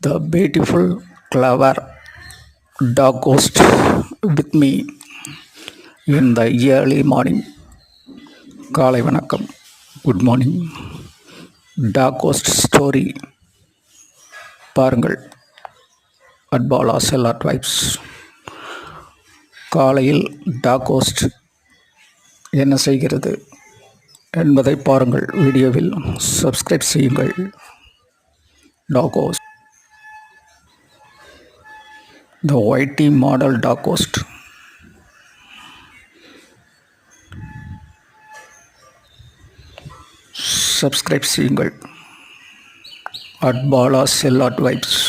The beautiful, clever dog ghost with me in the early morning. காலை வணக்கம். Good morning. Dog ghost story பாருங்கள். அட்பாலா செல்லாட் vibes. காலையில் டாக் கோஸ்ட் என்ன செய்கிறது என்பதை பாருங்கள். வீடியோவில் சப்ஸ்கிரைப் செய்யுங்கள். Dog ghost. The YT model dog ghost. Subscribe செய்யுங்கள். அட்பாலா செல்லாட் வைப்ஸ்.